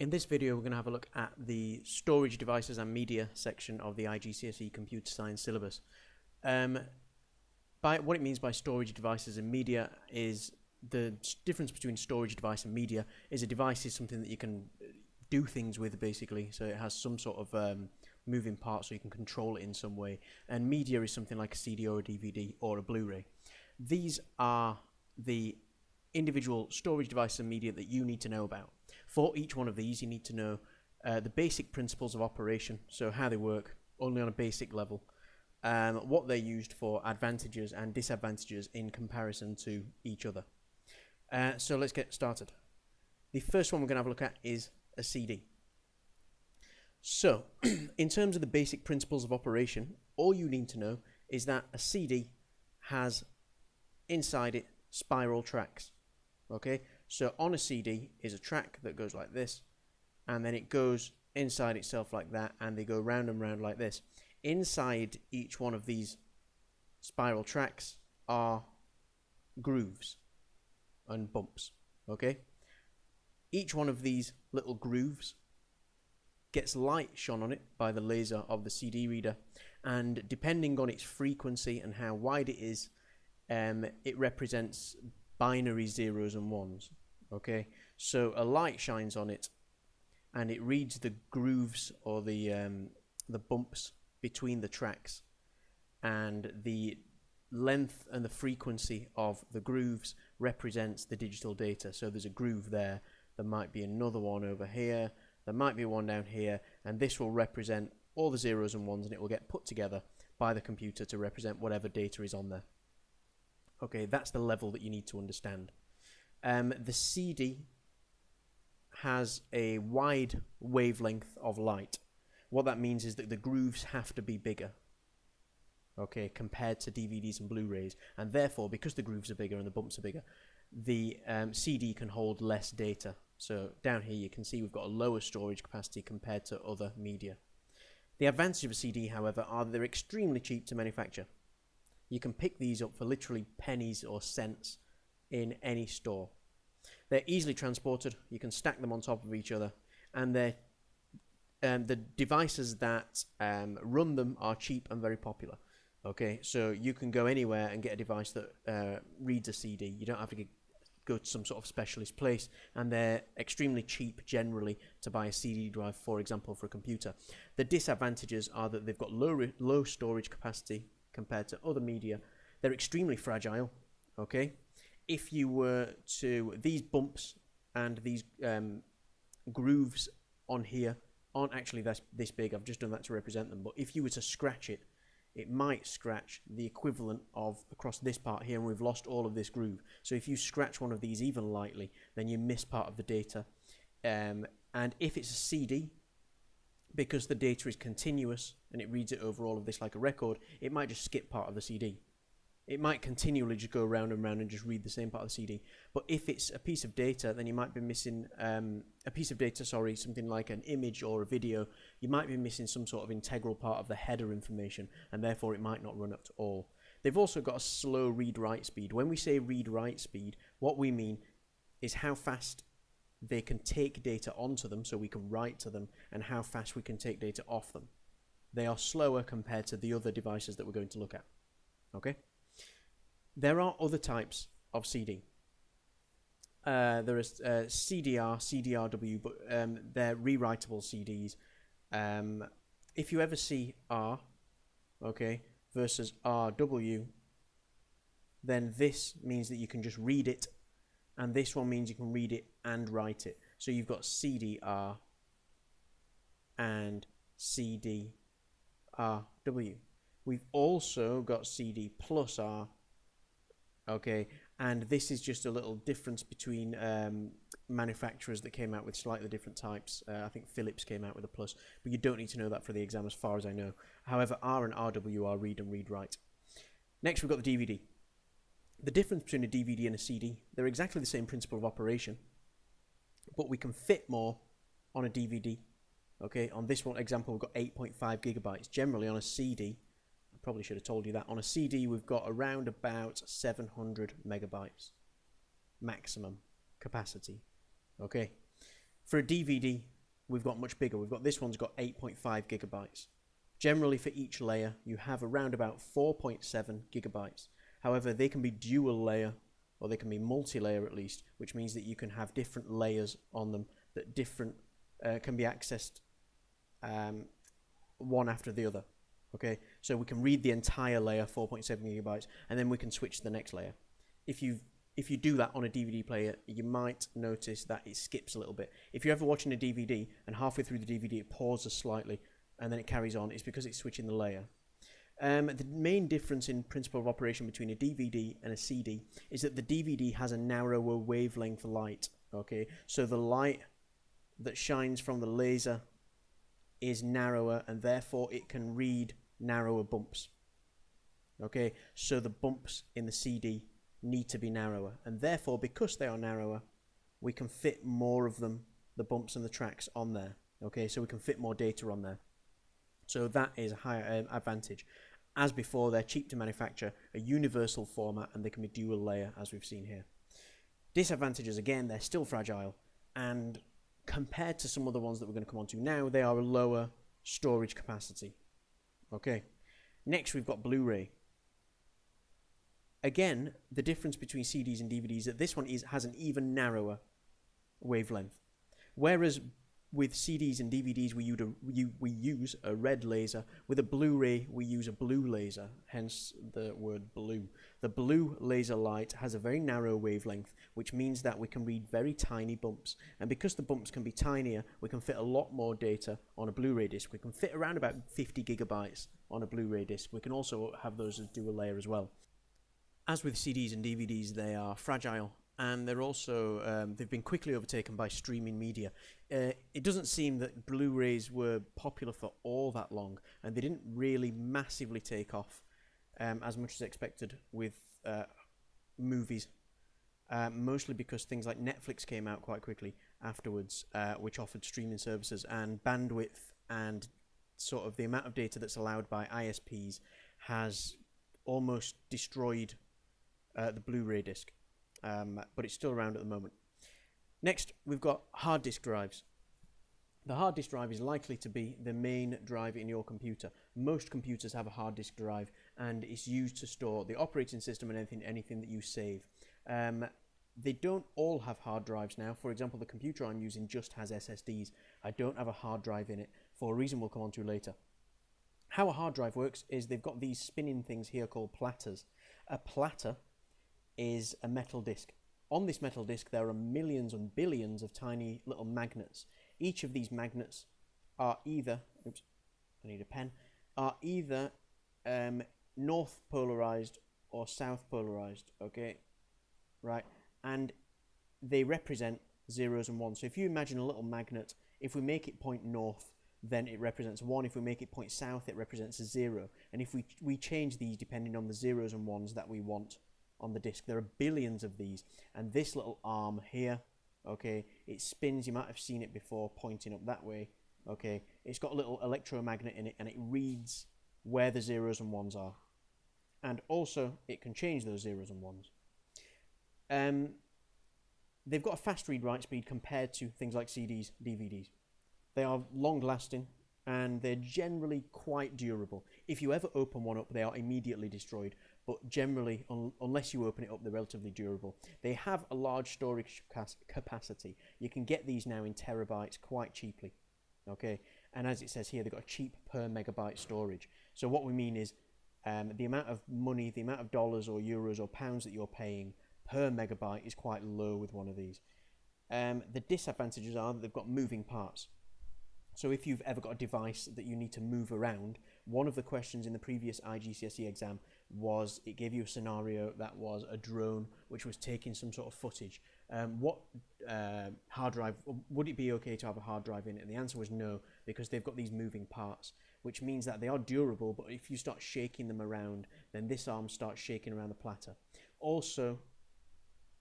In this video, we're going to have a look at the storage devices and media section of the IGCSE Computer Science syllabus. What it means by storage devices and media is the difference between storage device and media is a device is something that you can do things with, basically. So it has some sort of moving parts, so you can control it in some way. And media is something like a CD or a DVD or a Blu-ray. These are the individual storage devices and media that you need to know about. For each one of these, you need to know the basic principles of operation, so how they work, only on a basic level, what they're used for, advantages and disadvantages in comparison to each other. So let's get started. The first one we're going to have a look at is a CD. So, in terms of the basic principles of operation, all you need to know is that a CD has inside it spiral tracks. Okay, so on a CD is a track that goes like this, and then it goes inside itself like that, and they go round and round like this. Inside each one of these spiral tracks are grooves and bumps. Okay, each one of these little grooves gets light shone on it by the laser of the CD reader, and depending on its frequency and how wide it is, it represents binary zeros and ones. Okay, so a light shines on it and it reads the grooves or the bumps between the tracks, and the length and the frequency of the grooves represents the digital data. So there's a groove there might be another one over here, there might be one down here, and this will represent all the zeros and ones, and it will get put together by the computer to represent whatever data is on there. Okay, that's the level that you need to understand. The CD has a wide wavelength of light. What that means is that the grooves have to be bigger, okay, compared to DVDs and Blu-rays, and therefore, because the grooves are bigger and the bumps are bigger, the CD can hold less data. So down here you can see we've got a lower storage capacity compared to other media. The advantage of a CD, however, are that they're extremely cheap to manufacture. You can pick these up for literally pennies or cents in any store. They're easily transported, you can stack them on top of each other, and they're the devices that run them are cheap and very popular. Okay, so you can go anywhere and get a device that reads a CD. You don't have to go to some sort of specialist place, and they're extremely cheap generally to buy a CD drive, for example, for a computer. The disadvantages are that they've got low storage capacity compared to other media. They're extremely fragile. Okay, if you were to, these bumps and these grooves on here aren't actually this big. I've just done that to represent them, but if you were to scratch it, it might scratch the equivalent of across this part here, and we've lost all of this groove. So if you scratch one of these even lightly, then you miss part of the data. And if it's a CD, because the data is continuous and it reads it over all of this like a record, it might just skip part of the CD. It might continually just go round and round and just read the same part of the CD. But if it's a piece of data, then you might be missing something like an image or a video. You might be missing some sort of integral part of the header information, and therefore it might not run at all. They've also got a slow read-write speed. When we say read-write speed, what we mean is how fast they can take data onto them so we can write to them, and how fast we can take data off them. They are slower compared to the other devices that we're going to look at. Okay? There are other types of CD. There is CDR, CDRW, but they're rewritable CDs. If you ever see R, okay, versus RW, then this means that you can just read it, and this one means you can read it and write it. So you've got CDR and CDRW. We've also got CD plus R. Okay, and this is just a little difference between manufacturers that came out with slightly different types. I think Philips came out with a plus, but you don't need to know that for the exam as far as I know. However, R and RW are read and read-write. Next, we've got the DVD. The difference between a DVD and a CD, they're exactly the same principle of operation, but we can fit more on a DVD. Okay, on this one example, we've got 8.5 gigabytes. Generally, on a CD, probably should have told you that. On a CD, we've got around about 700 megabytes maximum capacity. Okay, for a DVD, we've got much bigger. We've got, this one's got 8.5 gigabytes. Generally for each layer, you have around about 4.7 gigabytes. However, they can be dual layer, or they can be multi-layer at least, which means that you can have different layers on them that different can be accessed one after the other. Okay, so we can read the entire layer, 4.7 gigabytes, and then we can switch to the next layer. If you do that on a DVD player, you might notice that it skips a little bit. If you're ever watching a DVD and halfway through the DVD it pauses slightly and then it carries on, it's because it's switching the layer. The main difference in principle of operation between a DVD and a CD is that the DVD has a narrower wavelength light. Okay, so the light that shines from the laser is narrower, and therefore it can read narrower bumps. Okay, so the bumps in the CD need to be narrower, and therefore, because they are narrower, we can fit more of them, the bumps and the tracks, on there. Okay, so we can fit more data on there. So that is a higher advantage. As before, they're cheap to manufacture, a universal format, and they can be dual layer, as we've seen here. Disadvantages, again, they're still fragile, and compared to some of the ones that we're going to come on to now, they are a lower storage capacity. Okay, next we've got Blu-ray. Again, the difference between CDs and DVDs is that this one has an even narrower wavelength. Whereas with CDs and DVDs we use a red laser, with a Blu-ray we use a blue laser, hence the word blue. The blue laser light has a very narrow wavelength, which means that we can read very tiny bumps. And because the bumps can be tinier, we can fit a lot more data on a Blu-ray disc. We can fit around about 50 gigabytes on a Blu-ray disc. We can also have those as dual layer as well. As with CDs and DVDs, they are fragile, and they're also they've been quickly overtaken by streaming media. It doesn't seem that Blu-rays were popular for all that long, and they didn't really massively take off as much as expected with movies, mostly because things like Netflix came out quite quickly afterwards, which offered streaming services, and bandwidth and sort of the amount of data that's allowed by ISPs has almost destroyed the Blu-ray disc, but it's still around at the moment. Next, we've got hard disk drives. The hard disk drive is likely to be the main drive in your computer. Most computers have a hard disk drive, and it's used to store the operating system and anything that you save. They don't all have hard drives now. For example, the computer I'm using just has SSDs. I don't have a hard drive in it, for a reason we'll come on to later. How a hard drive works is they've got these spinning things here called platters. A platter is a metal disc. On this metal disc there are millions and billions of tiny little magnets. Each of these magnets are either, oops, I need a pen, are either north polarized or south polarized, okay, right, and they represent zeros and ones. So if you imagine a little magnet, if we make it point north, then it represents 1. If we make it point south, it represents a 0. And if we change these depending on the zeros and ones that we want on the disk. There are billions of these, and this little arm here, okay, it spins. You might have seen it before, pointing up that way. Okay, it's got a little electromagnet in it, and it reads where the zeros and ones are, and also it can change those zeros and ones. They've got a fast read-write speed compared to things like CDs, DVDs. They are long-lasting, and they're generally quite durable. If you ever open one up, they are immediately destroyed, but generally, unless you open it up, they're relatively durable. They have a large storage capacity. You can get these now in terabytes quite cheaply, okay? And as it says here, they've got a cheap per megabyte storage. So what we mean is the amount of money, the amount of dollars or euros or pounds that you're paying per megabyte is quite low with one of these. The disadvantages are that they've got moving parts. So if you've ever got a device that you need to move around, one of the questions in the previous IGCSE exam was, it gave you a scenario that was a drone which was taking some sort of footage. What hard drive, would it be okay to have a hard drive in it? And the answer was no, because they've got these moving parts, which means that they are durable, but if you start shaking them around, then this arm starts shaking around the platter. Also,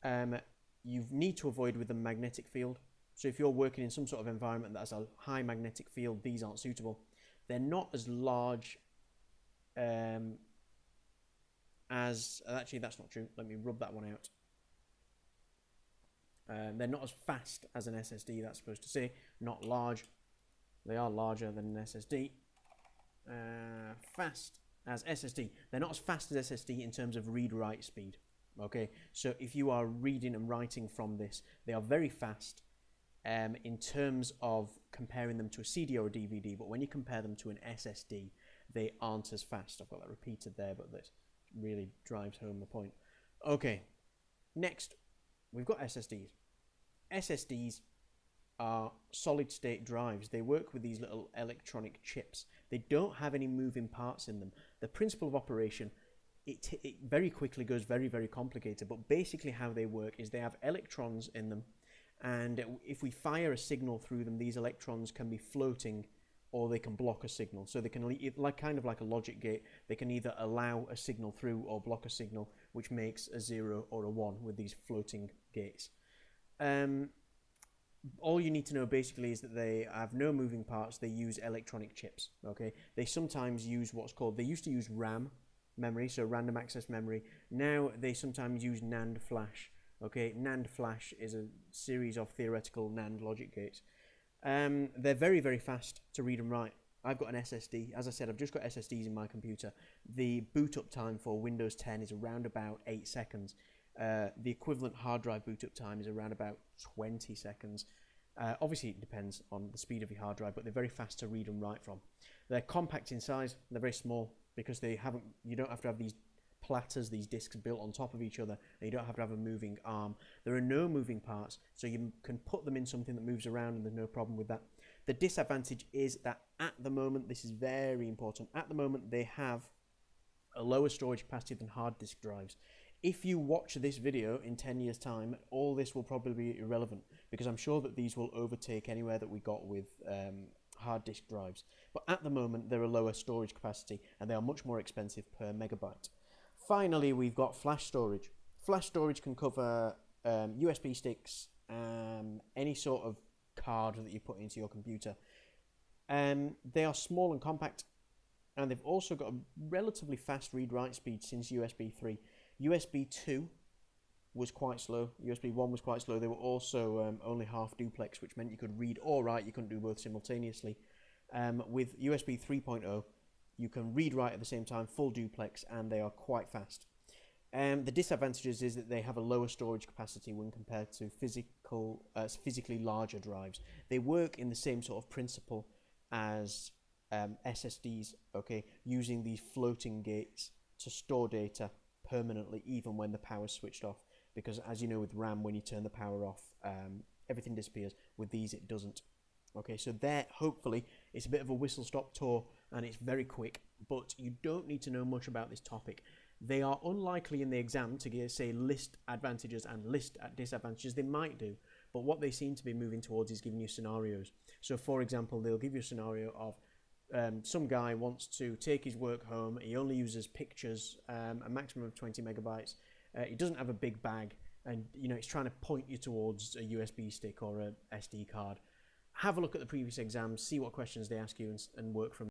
you need to avoid with the magnetic field. So if you're working in some sort of environment that has a high magnetic field, these aren't suitable. They're not as large as, actually that's not true, let me rub that one out. They're not as fast as an SSD, that's supposed to say. Not large. They are larger than an SSD. Fast as SSD. They're not as fast as SSD in terms of read-write speed. Okay, so if you are reading and writing from this, they are very fast in terms of comparing them to a CD or a DVD, but when you compare them to an SSD, they aren't as fast. I've got that repeated there, but that really drives home the point. Okay, next, we've got SSDs. SSDs are solid-state drives. They work with these little electronic chips. They don't have any moving parts in them. The principle of operation, it very quickly goes very, very complicated, but basically how they work is they have electrons in them, and if we fire a signal through them, these electrons can be floating or they can block a signal. So they can, kind of like a logic gate, they can either allow a signal through or block a signal, which makes a 0 or a 1 with these floating gates. All you need to know basically is that they have no moving parts. They use electronic chips. Okay, they sometimes use what's called, they used to use RAM memory, so random access memory. Now they sometimes use NAND flash. Okay, NAND flash is a series of theoretical NAND logic gates. They're very, very fast to read and write. I've got an SSD. As I said, I've just got SSDs in my computer. The boot up time for Windows 10 is around about 8 seconds. The equivalent hard drive boot up time is around about 20 seconds. Obviously, it depends on the speed of your hard drive, but they're very fast to read and write from. They're compact in size. They're very small because you don't have to have these platters, these discs built on top of each other, and you don't have to have a moving arm. There are no moving parts, so you can put them in something that moves around and there's no problem with that. The disadvantage is that at the moment, this is very important, at the moment they have a lower storage capacity than hard disk drives. If you watch this video in 10 years time, all this will probably be irrelevant, because I'm sure that these will overtake anywhere that we got with hard disk drives. But at the moment, they're a lower storage capacity and they are much more expensive per megabyte. Finally, we've got flash storage. Flash storage can cover USB sticks, any sort of card that you put into your computer. They are small and compact, and they've also got a relatively fast read-write speed since USB 3. USB 2 was quite slow. USB 1 was quite slow. They were also only half duplex, which meant you could read or write. You couldn't do both simultaneously. With USB 3.0, you can read-write at the same time, full duplex, and they are quite fast. The disadvantages is that they have a lower storage capacity when compared to physically larger drives. They work in the same sort of principle as SSDs, okay, using these floating gates to store data permanently, even when the power's switched off. Because as you know, with RAM, when you turn the power off, everything disappears. With these, it doesn't. Okay, so there, hopefully, it's a bit of a whistle-stop tour, and it's very quick, but you don't need to know much about this topic. They are unlikely in the exam to say list advantages and list disadvantages. They might do, but what they seem to be moving towards is giving you scenarios. So, for example, they'll give you a scenario of some guy wants to take his work home. He only uses pictures, a maximum of 20 megabytes. He doesn't have a big bag, and it's trying to point you towards a USB stick or a SD card. Have a look at the previous exams, see what questions they ask you, and work from